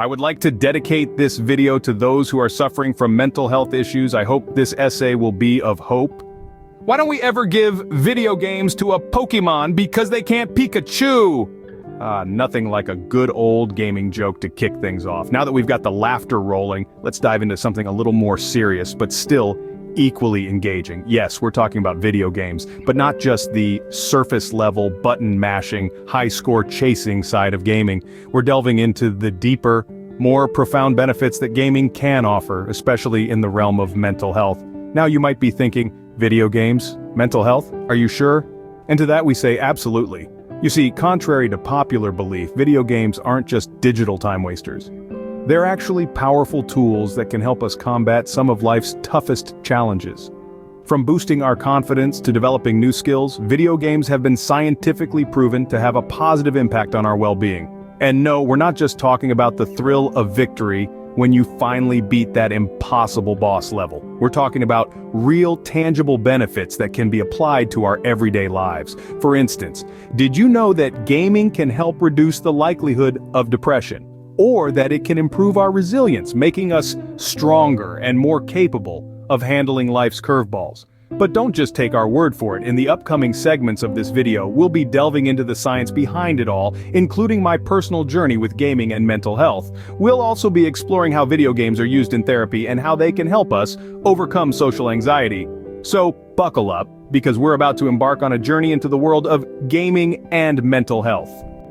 I would like to dedicate this video to those who are suffering from mental health issues. I hope this essay will be of hope. Why don't we ever give video games to a Pokemon because they can't Pikachu? Nothing like a good old gaming joke to kick things off. Now that we've got the laughter rolling, let's dive into something a little more serious, but still equally engaging. Yes, we're talking about video games, but not just the surface-level, button-mashing, high-score chasing side of gaming. We're delving into the deeper, more profound benefits that gaming can offer, especially in the realm of mental health. Now you might be thinking, video games? Mental health? Are you sure? And to that we say absolutely. You see, contrary to popular belief, video games aren't just digital time wasters. They're actually powerful tools that can help us combat some of life's toughest challenges. From boosting our confidence to developing new skills, video games have been scientifically proven to have a positive impact on our well-being. And no, we're not just talking about the thrill of victory when you finally beat that impossible boss level. We're talking about real, tangible benefits that can be applied to our everyday lives. For instance, did you know that gaming can help reduce the likelihood of depression? Or that it can improve our resilience, making us stronger and more capable of handling life's curveballs? But don't just take our word for it. In the upcoming segments of this video, we'll be delving into the science behind it all, including my personal journey with gaming and mental health. We'll also be exploring how video games are used in therapy and how they can help us overcome social anxiety. So, buckle up, because we're about to embark on a journey into the world of gaming and mental health.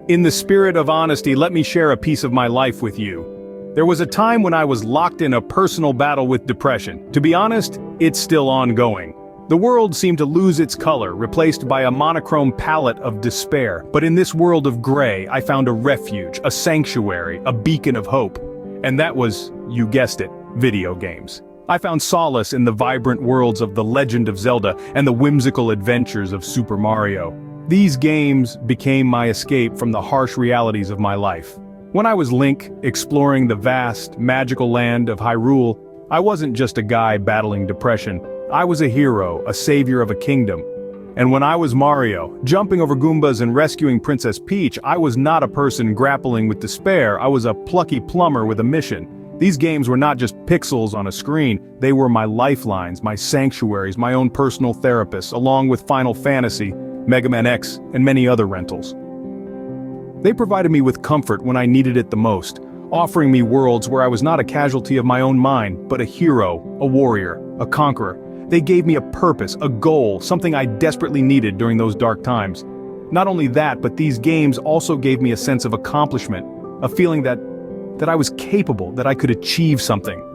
In the spirit of honesty, let me share a piece of my life with you. There was a time when I was locked in a personal battle with depression. To be honest, it's still ongoing. The world seemed to lose its color, replaced by a monochrome palette of despair. But in this world of gray, I found a refuge, a sanctuary, a beacon of hope. And that was, you guessed it, video games. I found solace in the vibrant worlds of The Legend of Zelda and the whimsical adventures of Super Mario. These games became my escape from the harsh realities of my life. When I was Link, exploring the vast, magical land of Hyrule, I wasn't just a guy battling depression. I was a hero, a savior of a kingdom. And when I was Mario, jumping over Goombas and rescuing Princess Peach, I was not a person grappling with despair. I was a plucky plumber with a mission. These games were not just pixels on a screen, they were my lifelines, my sanctuaries, my own personal therapists, along with Final Fantasy, Mega Man X, and many other rentals. They provided me with comfort when I needed it the most, offering me worlds where I was not a casualty of my own mind, but a hero, a warrior, a conqueror. They gave me a purpose, a goal, something I desperately needed during those dark times. Not only that, but these games also gave me a sense of accomplishment, a feeling that I was capable, that I could achieve something.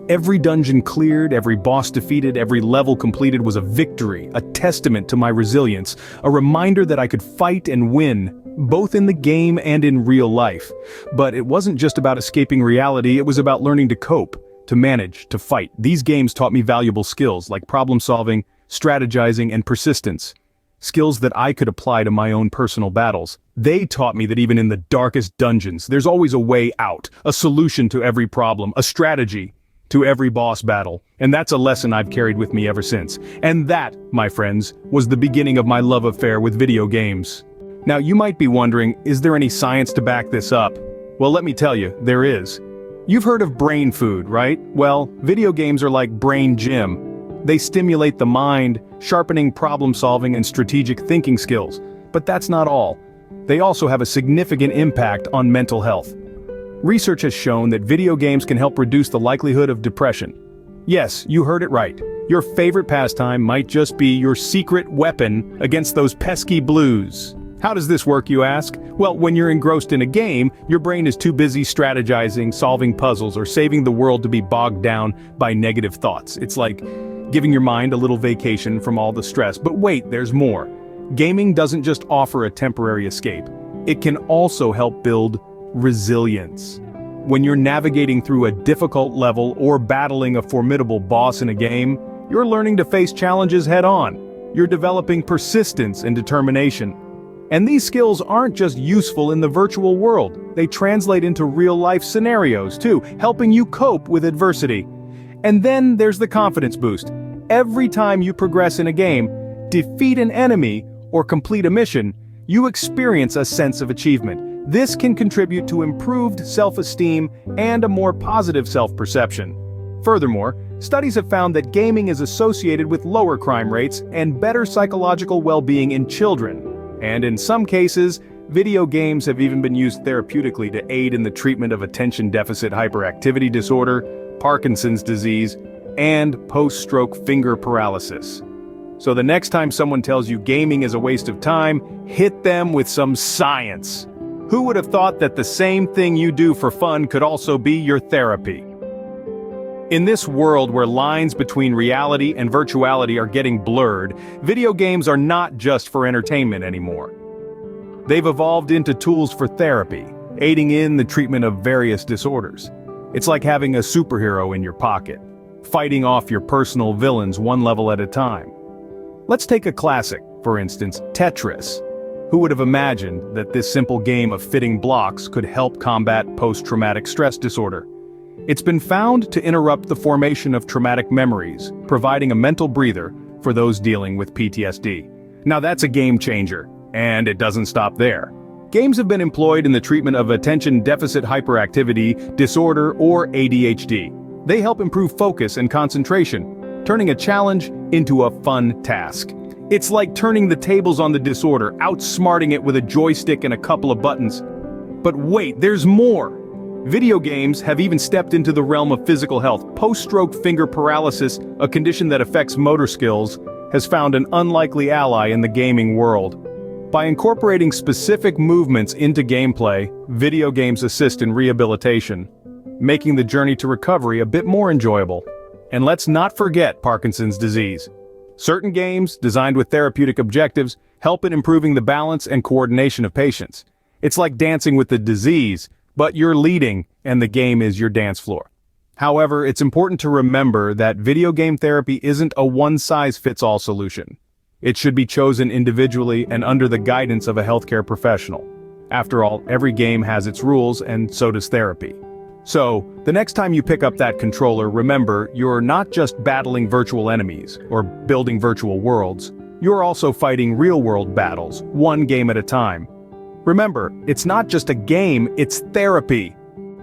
Every dungeon cleared, every boss defeated, every level completed was a victory, a testament to my resilience, a reminder that I could fight and win, both in the game and in real life. But it wasn't just about escaping reality, it was about learning to cope, to manage, to fight. These games taught me valuable skills like problem solving, strategizing, and persistence. Skills that I could apply to my own personal battles. They taught me that even in the darkest dungeons, there's always a way out, a solution to every problem, a strategy to every boss battle. And that's a lesson I've carried with me ever since. And that, my friends, was the beginning of my love affair with video games. Now you might be wondering, is there any science to back this up? Well, let me tell you, there is. You've heard of brain food, right? Well, video games are like brain gym. They stimulate the mind, sharpening problem-solving and strategic thinking skills. But that's not all. They also have a significant impact on mental health. Research has shown that video games can help reduce the likelihood of depression. Yes, you heard it right. Your favorite pastime might just be your secret weapon against those pesky blues. How does this work, you ask? Well, when you're engrossed in a game, your brain is too busy strategizing, solving puzzles, or saving the world to be bogged down by negative thoughts. It's like giving your mind a little vacation from all the stress. But wait, there's more. Gaming doesn't just offer a temporary escape. It can also help build resilience. When you're navigating through a difficult level or battling a formidable boss in a game, you're learning to face challenges head-on. You're developing persistence and determination. And these skills aren't just useful in the virtual world, they translate into real-life scenarios too, helping you cope with adversity. And then there's the confidence boost. Every time you progress in a game, defeat an enemy, or complete a mission, you experience a sense of achievement. This can contribute to improved self-esteem and a more positive self-perception. Furthermore, studies have found that gaming is associated with lower crime rates and better psychological well-being in children. And in some cases, video games have even been used therapeutically to aid in the treatment of attention deficit hyperactivity disorder, Parkinson's disease, and post-stroke finger paralysis. So the next time someone tells you gaming is a waste of time, hit them with some science. Who would have thought that the same thing you do for fun could also be your therapy? In this world where lines between reality and virtuality are getting blurred, video games are not just for entertainment anymore. They've evolved into tools for therapy, aiding in the treatment of various disorders. It's like having a superhero in your pocket, fighting off your personal villains one level at a time. Let's take a classic, for instance, Tetris. Who would have imagined that this simple game of fitting blocks could help combat post-traumatic stress disorder? It's been found to interrupt the formation of traumatic memories, providing a mental breather for those dealing with PTSD. Now that's a game changer, and it doesn't stop there. Games have been employed in the treatment of attention deficit hyperactivity disorder or ADHD. They help improve focus and concentration, turning a challenge into a fun task. It's like turning the tables on the disorder, outsmarting it with a joystick and a couple of buttons. But wait, there's more! Video games have even stepped into the realm of physical health. Post-stroke finger paralysis, a condition that affects motor skills, has found an unlikely ally in the gaming world. By incorporating specific movements into gameplay, video games assist in rehabilitation, making the journey to recovery a bit more enjoyable. And let's not forget Parkinson's disease. Certain games, designed with therapeutic objectives, help in improving the balance and coordination of patients. It's like dancing with the disease, but you're leading, and the game is your dance floor. However, it's important to remember that video game therapy isn't a one-size-fits-all solution. It should be chosen individually and under the guidance of a healthcare professional. After all, every game has its rules, and so does therapy. So, the next time you pick up that controller, remember, you're not just battling virtual enemies or building virtual worlds. You're also fighting real-world battles, one game at a time. Remember, it's not just a game, it's therapy.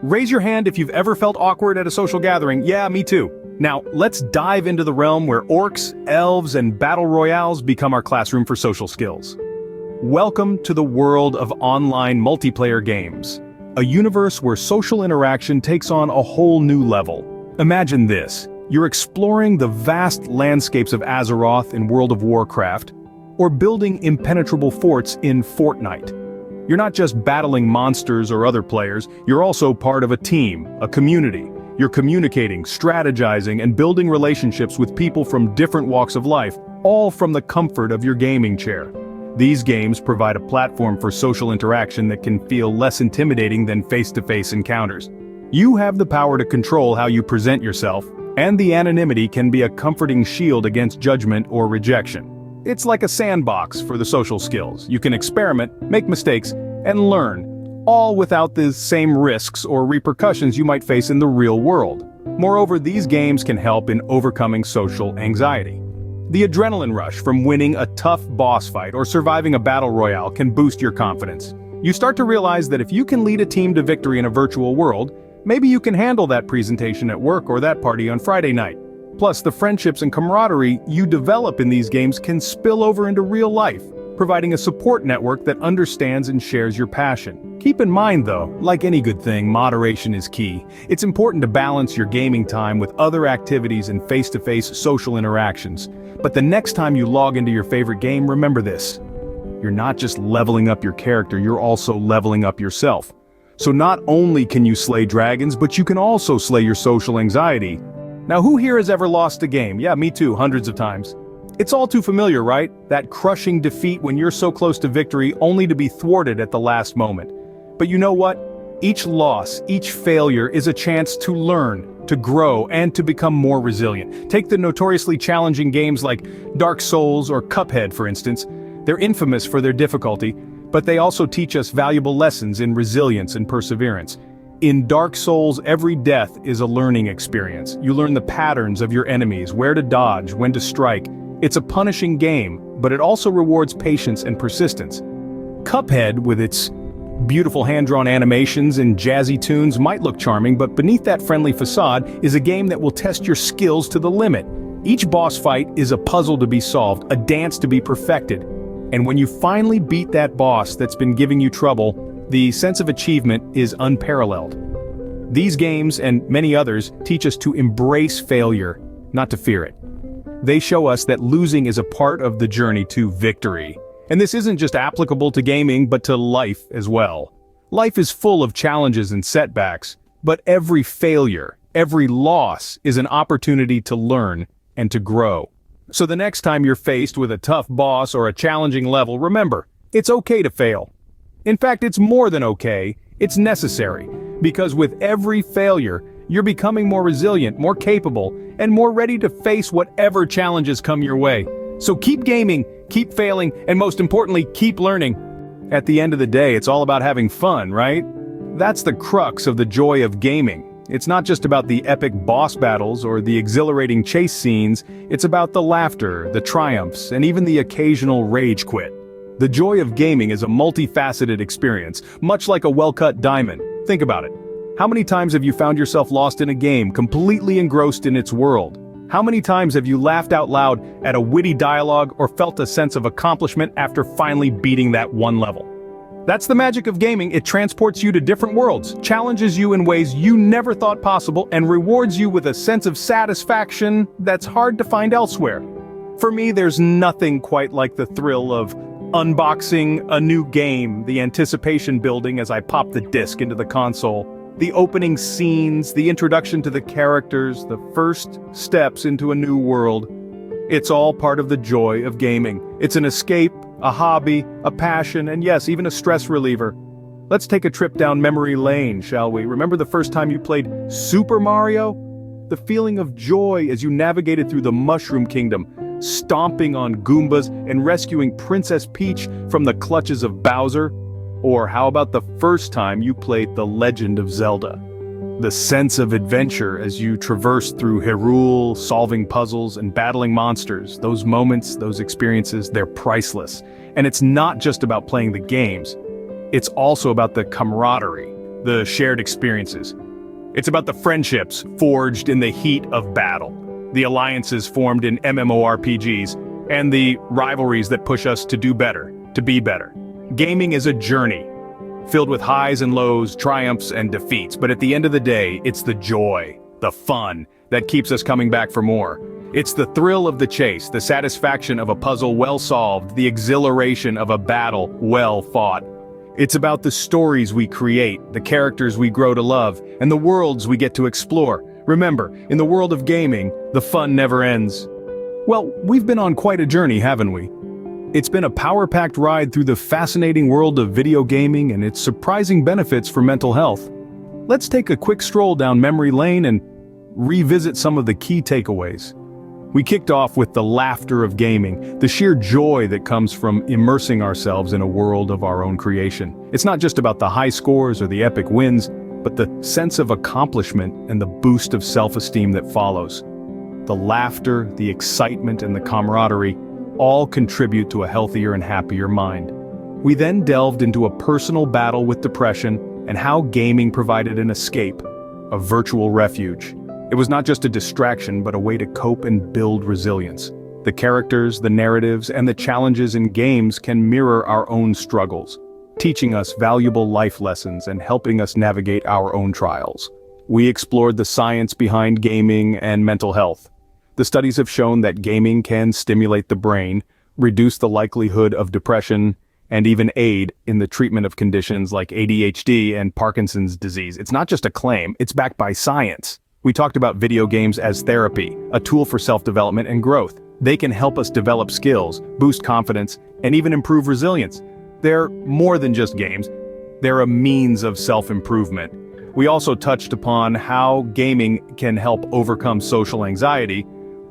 Raise your hand if you've ever felt awkward at a social gathering. Yeah, me too. Now, let's dive into the realm where orcs, elves, and battle royales become our classroom for social skills. Welcome to the world of online multiplayer games. A universe where social interaction takes on a whole new level. Imagine this. You're exploring the vast landscapes of Azeroth in World of Warcraft, or building impenetrable forts in Fortnite. You're not just battling monsters or other players, you're also part of a team, a community. You're communicating, strategizing, and building relationships with people from different walks of life, all from the comfort of your gaming chair. These games provide a platform for social interaction that can feel less intimidating than face-to-face encounters. You have the power to control how you present yourself, and the anonymity can be a comforting shield against judgment or rejection. It's like a sandbox for the social skills. You can experiment, make mistakes, and learn, all without the same risks or repercussions you might face in the real world. Moreover, these games can help in overcoming social anxiety. The adrenaline rush from winning a tough boss fight or surviving a battle royale can boost your confidence. You start to realize that if you can lead a team to victory in a virtual world, maybe you can handle that presentation at work or that party on Friday night. Plus, the friendships and camaraderie you develop in these games can spill over into real life, providing a support network that understands and shares your passion. Keep in mind though, like any good thing, moderation is key. It's important to balance your gaming time with other activities and face-to-face social interactions. But the next time you log into your favorite game, remember this. You're not just leveling up your character, you're also leveling up yourself. So not only can you slay dragons, but you can also slay your social anxiety. Now, who here has ever lost a game? Yeah, me too, hundreds of times. It's all too familiar, right? That crushing defeat when you're so close to victory only to be thwarted at the last moment. But you know what? Each loss, each failure is a chance to learn, to grow, and to become more resilient. Take the notoriously challenging games like Dark Souls or Cuphead, for instance. They're infamous for their difficulty, but they also teach us valuable lessons in resilience and perseverance. In Dark Souls, every death is a learning experience. You learn the patterns of your enemies, where to dodge, when to strike. It's a punishing game, but it also rewards patience and persistence. Cuphead, with its Beautiful hand-drawn animations and jazzy tunes might look charming, but beneath that friendly facade is a game that will test your skills to the limit. Each boss fight is a puzzle to be solved, a dance to be perfected. And when you finally beat that boss that's been giving you trouble, the sense of achievement is unparalleled. These games, and many others, teach us to embrace failure, not to fear it. They show us that losing is a part of the journey to victory. And this isn't just applicable to gaming, but to life as well. Life is full of challenges and setbacks, but every failure, every loss is an opportunity to learn and to grow. So the next time you're faced with a tough boss or a challenging level, remember, it's okay to fail. In fact, it's more than okay, it's necessary. Because with every failure, you're becoming more resilient, more capable, and more ready to face whatever challenges come your way. So keep gaming, keep failing, and most importantly, keep learning. At the end of the day, it's all about having fun, right? That's the crux of the joy of gaming. It's not just about the epic boss battles or the exhilarating chase scenes, it's about the laughter, the triumphs, and even the occasional rage quit. The joy of gaming is a multifaceted experience, much like a well-cut diamond. Think about it. How many times have you found yourself lost in a game, completely engrossed in its world? How many times have you laughed out loud at a witty dialogue or felt a sense of accomplishment after finally beating that one level? That's the magic of gaming. It transports you to different worlds, challenges you in ways you never thought possible, and rewards you with a sense of satisfaction that's hard to find elsewhere. For me, there's nothing quite like the thrill of unboxing a new game, the anticipation building as I pop the disc into the console. The opening scenes, the introduction to the characters, the first steps into a new world. It's all part of the joy of gaming. It's an escape, a hobby, a passion, and yes, even a stress reliever. Let's take a trip down memory lane, shall we? Remember the first time you played Super Mario? The feeling of joy as you navigated through the Mushroom Kingdom, stomping on Goombas and rescuing Princess Peach from the clutches of Bowser? Or how about the first time you played The Legend of Zelda? The sense of adventure as you traversed through Hyrule, solving puzzles and battling monsters. Those moments, those experiences, they're priceless. And it's not just about playing the games. It's also about the camaraderie, the shared experiences. It's about the friendships forged in the heat of battle, the alliances formed in MMORPGs, and the rivalries that push us to do better, to be better. Gaming is a journey, filled with highs and lows, triumphs and defeats, but at the end of the day, it's the joy, the fun, that keeps us coming back for more. It's the thrill of the chase, the satisfaction of a puzzle well solved, the exhilaration of a battle well fought. It's about the stories we create, the characters we grow to love, and the worlds we get to explore. Remember, in the world of gaming, the fun never ends. Well, we've been on quite a journey, haven't we? It's been a power-packed ride through the fascinating world of video gaming and its surprising benefits for mental health. Let's take a quick stroll down memory lane and revisit some of the key takeaways. We kicked off with the laughter of gaming, the sheer joy that comes from immersing ourselves in a world of our own creation. It's not just about the high scores or the epic wins, but the sense of accomplishment and the boost of self-esteem that follows. The laughter, the excitement, and the camaraderie all contribute to a healthier and happier mind. We then delved into a personal battle with depression and how gaming provided an escape, a virtual refuge. It was not just a distraction, but a way to cope and build resilience. The characters, the narratives, and the challenges in games can mirror our own struggles, teaching us valuable life lessons and helping us navigate our own trials. We explored the science behind gaming and mental health. The studies have shown that gaming can stimulate the brain, reduce the likelihood of depression, and even aid in the treatment of conditions like ADHD and Parkinson's disease. It's not just a claim, it's backed by science. We talked about video games as therapy, a tool for self-development and growth. They can help us develop skills, boost confidence, and even improve resilience. They're more than just games. They're a means of self-improvement. We also touched upon how gaming can help overcome social anxiety.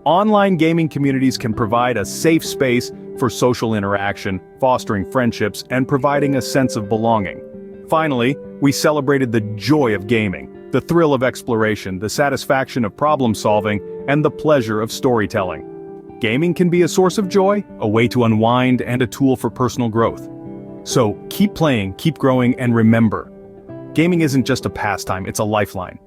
Online gaming communities can provide a safe space for social interaction, fostering friendships, and providing a sense of belonging. Finally, we celebrated the joy of gaming, the thrill of exploration, the satisfaction of problem-solving, and the pleasure of storytelling. Gaming can be a source of joy, a way to unwind, and a tool for personal growth. So keep playing, keep growing, and remember, gaming isn't just a pastime, it's a lifeline.